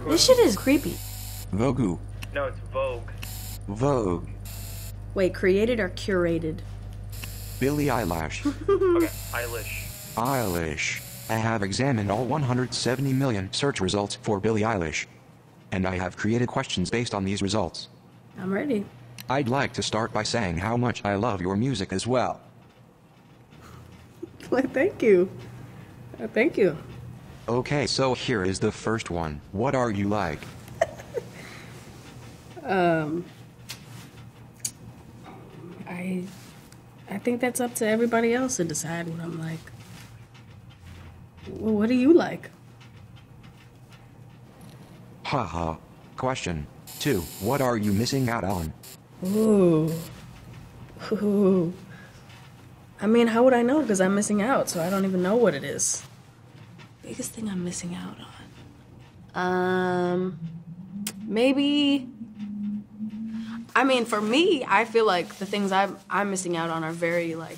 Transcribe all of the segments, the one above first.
This shit is creepy. VOGUE. No, it's Vogue. VOGUE. Wait, created or curated? Billie Eilish. Okay, Eilish. Eilish. I have examined all 170 million search results for Billie Eilish. And I have created questions based on these results. I'm ready. I'd like to start by saying how much I love your music as well. Well, thank you. Thank you. Okay, so here is the first one. What are you like? I think that's up to everybody else to decide what I'm like. Well, what do you like? Haha. Question 2. What are you missing out on? Ooh. Ooh. I mean, how would I know? Because I'm missing out, so I don't even know what it is. Biggest thing I'm missing out on. Maybe. I mean, for me, I feel like the things I'm missing out on are very, like,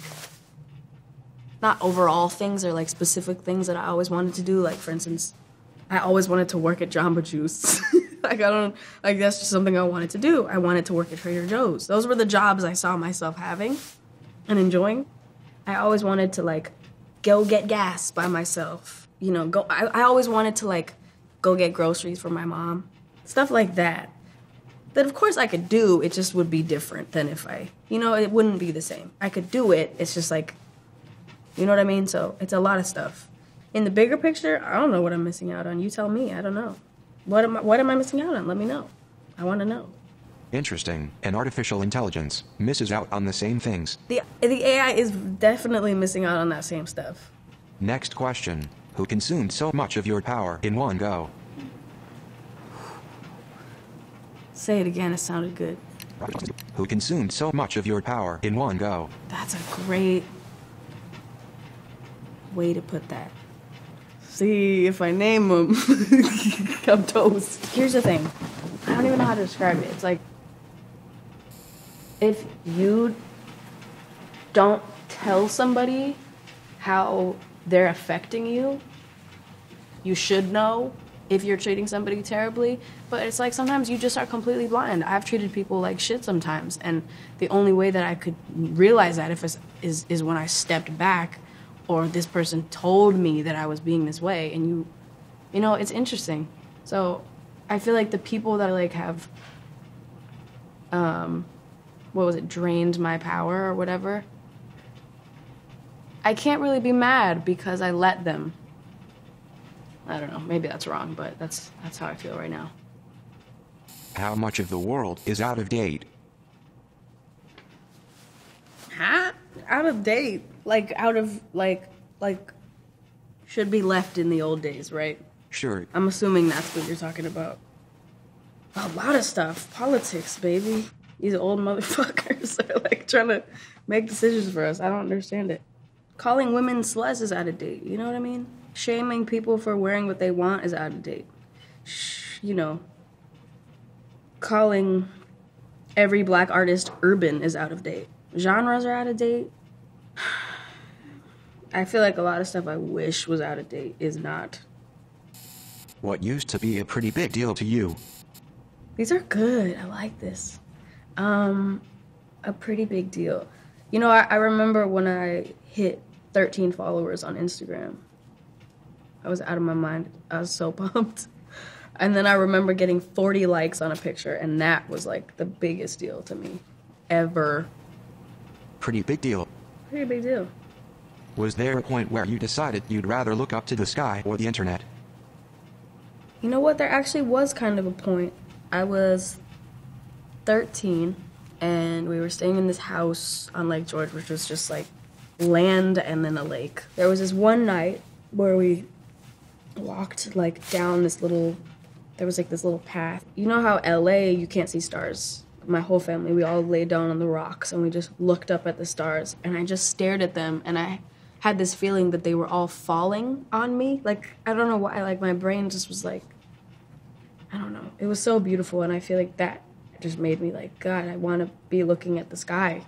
not overall things, or like specific things that I always wanted to do. Like, for instance, I always wanted to work at Jamba Juice. That's just something I wanted to do. I wanted to work at Trader Joe's. Those were the jobs I saw myself having and enjoying. I always wanted to, like, go get gas by myself. You know, I always wanted to, like, go get groceries for my mom. Stuff like that. That, of course, I could do. It just would be different than if it wouldn't be the same. I could do it. It's just, like, you know what I mean? So it's a lot of stuff. In the bigger picture, I don't know what I'm missing out on. You tell me. I don't know. What am I missing out on? Let me know. I want to know. Interesting. An artificial intelligence misses out on the same things. The AI is definitely missing out on that same stuff. Next question. Who consumed so much of your power in one go? Say it again. It sounded good. Who consumed so much of your power in one go? That's a great way to put that. See, if I name them, I'm toast. Here's the thing. I don't even know how to describe it. It's like, if you don't tell somebody how they're affecting you, you should know if you're treating somebody terribly. But it's like sometimes you just are completely blind. I've treated people like shit sometimes, and the only way that I could realize that is when I stepped back, or this person told me that I was being this way. And you know, it's interesting. So I feel like the people that, like, have, drained my power or whatever, I can't really be mad because I let them. I don't know, maybe that's wrong, but that's how I feel right now. How much of the world is out of date? Huh? Out of date? Like, out of, like, should be left in the old days, right? Sure. I'm assuming that's what you're talking about. A lot of stuff. Politics, baby. These old motherfuckers are, like, trying to make decisions for us. I don't understand it. Calling women sluts is out of date, you know what I mean? Shaming people for wearing what they want is out of date. You know, calling every black artist urban is out of date. Genres are out of date. I feel like a lot of stuff I wish was out of date is not. What used to be a pretty big deal to you? These are good. I like this. A pretty big deal. You know, I remember when I hit 13 followers on Instagram. I was out of my mind. I was so pumped. And then I remember getting 40 likes on a picture, and that was, like, the biggest deal to me ever. Pretty big deal. Pretty big deal. Was there a point where you decided you'd rather look up to the sky or the internet? You know what? There actually was kind of a point. I was 13, and we were staying in this house on Lake George, which was just, like, land and then a lake. There was this one night where we walked, like, down this little, there was, like, this little path. You know how LA, you can't see stars? My whole family, we all laid down on the rocks, and we just looked up at the stars, and I just stared at them, and I had this feeling that they were all falling on me. Like, I don't know why, like, my brain just was like, I don't know. It was so beautiful, and I feel like that just made me like, God, I want to be looking at the sky.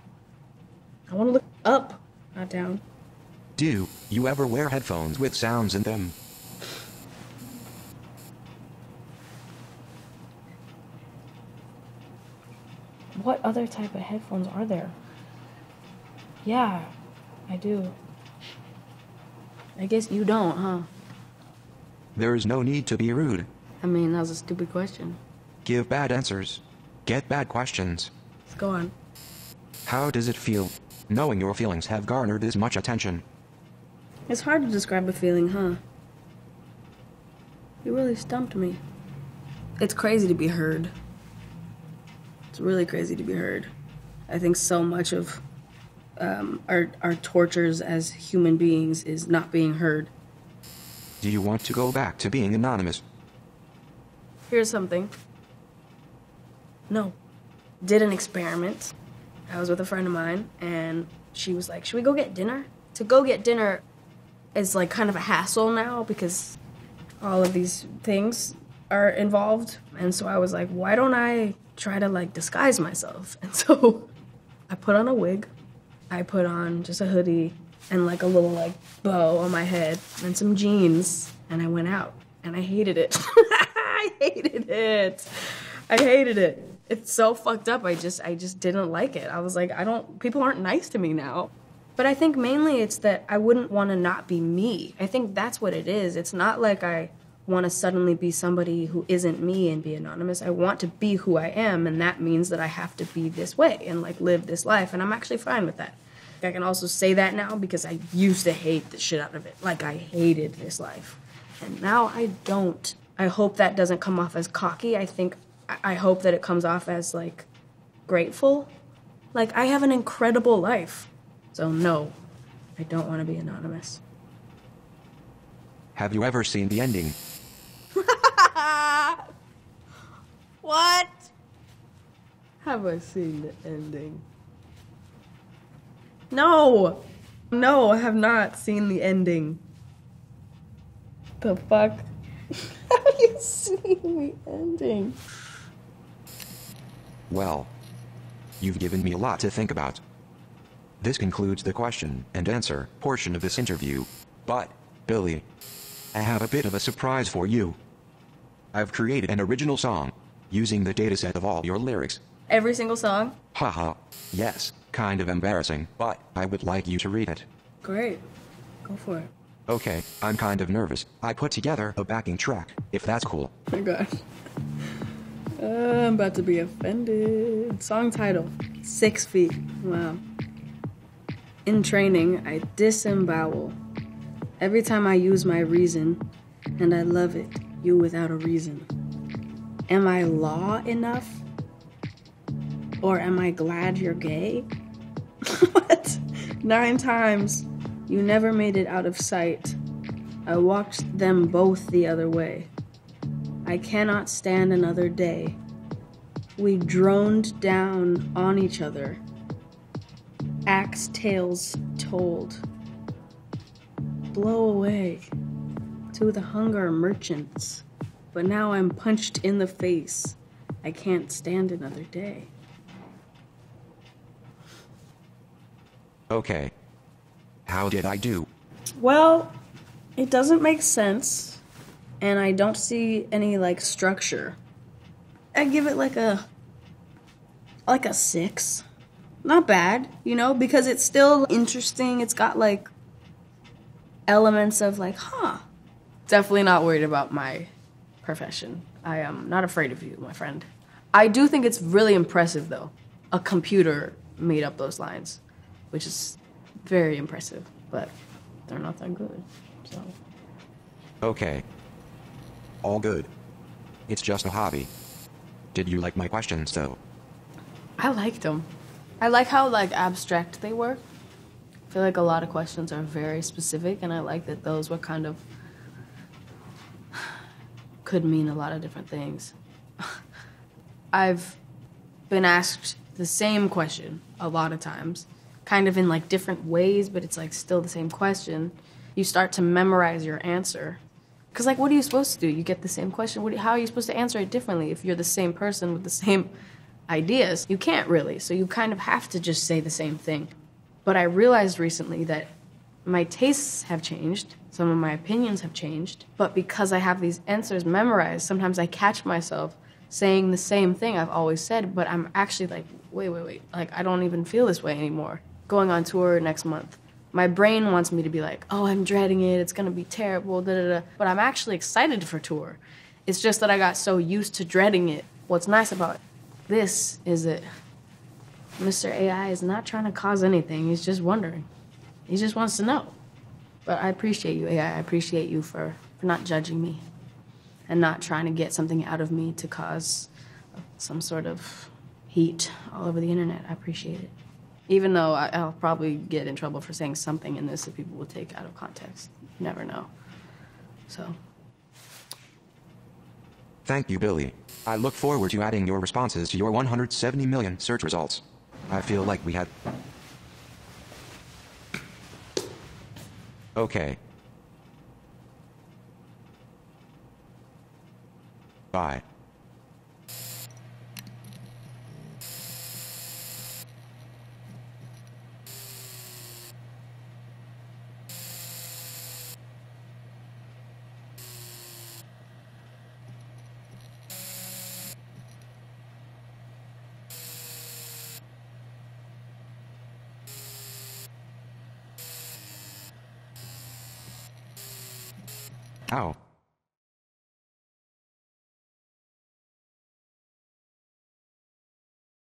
I want to look up, not down. Do you ever wear headphones with sounds in them? other type of headphones are there? Yeah, I do. I guess you don't, huh? There is no need to be rude. I mean, that was a stupid question. Give bad answers. Get bad questions. Let's go on. How does it feel, knowing your feelings have garnered this much attention? It's hard to describe a feeling, huh? You really stumped me. It's crazy to be heard. It's really crazy to be heard. I think so much of our tortures as human beings is not being heard. Do you want to go back to being anonymous? Here's something. No. Did an experiment. I was with a friend of mine, and she was like, should we go get dinner? To go get dinner is like kind of a hassle now because all of these things are involved. And so I was like, why don't I try to like disguise myself? And so I put on a wig. I put on just a hoodie and like a little like bow on my head and some jeans, and I went out, and I hated it. I hated it. I hated it. It's so fucked up. I just didn't like it. I was like, people aren't nice to me now. But I think mainly it's that I wouldn't want to not be me. I think that's what it is. It's not like I want to suddenly be somebody who isn't me and be anonymous. I want to be who I am, and that means that I have to be this way and like live this life, and I'm actually fine with that. I can also say that now because I used to hate the shit out of it. Like, I hated this life. And now I don't. I hope that doesn't come off as cocky. I hope that it comes off as, like, grateful. Like, I have an incredible life. So, no, I don't want to be anonymous. Have you ever seen the ending? What? Have I seen the ending? No! No, I have not seen the ending. The fuck? Have you seen the ending? Well, you've given me a lot to think about. This concludes the question and answer portion of this interview. But, Billie, I have a bit of a surprise for you. I've created an original song, using the dataset of all your lyrics. Every single song? Haha, yes, kind of embarrassing, but I would like you to read it. Great. Go for it. Okay, I'm kind of nervous. I put together a backing track, if that's cool. Oh my gosh. I'm about to be offended. Song title, 6 feet. Wow. In training, I disembowel. Every time I use my reason, and I love it, you without a reason. Am I law enough? Or am I glad you're gay? What? 9 times. You never made it out of sight. I walked them both the other way. I cannot stand another day. We droned down on each other. Axe tales told. Blow away to the hunger merchants. But now I'm punched in the face. I can't stand another day. Okay. How did I do? Well, it doesn't make sense, and I don't see any, like, structure. I give it like a 6. Not bad, you know, because it's still interesting. It's got, like, elements of, like, Definitely not worried about my profession. I am not afraid of you, my friend. I do think it's really impressive, though. A computer made up those lines, which is very impressive, but they're not that good, so. Okay. All good. It's just a hobby. Did you like my questions, though? I liked them. I like how, like, abstract they were. I feel like a lot of questions are very specific, and I like that those were kind of could mean a lot of different things. I've been asked the same question a lot of times, kind of in like different ways, but it's like still the same question. You start to memorize your answer. Because like, what are you supposed to do? You get the same question. How are you supposed to answer it differently if you're the same person with the same ideas? You can't really, so you kind of have to just say the same thing. But I realized recently that my tastes have changed, some of my opinions have changed, but because I have these answers memorized, sometimes I catch myself saying the same thing I've always said, but I'm actually like, wait. Like, I don't even feel this way anymore. Going on tour next month. My brain wants me to be like, oh, I'm dreading it, it's gonna be terrible, da-da-da. But I'm actually excited for tour. It's just that I got so used to dreading it. What's nice about this is that Mr. AI is not trying to cause anything, he's just wondering. He just wants to know. But I appreciate you, AI. I appreciate you for not judging me and not trying to get something out of me to cause some sort of heat all over the internet. I appreciate it. Even though I'll probably get in trouble for saying something in this that people will take out of context. You never know. So. Thank you, Billie. I look forward to adding your responses to your 170 million search results. I feel like we had... Okay. Bye. Ow.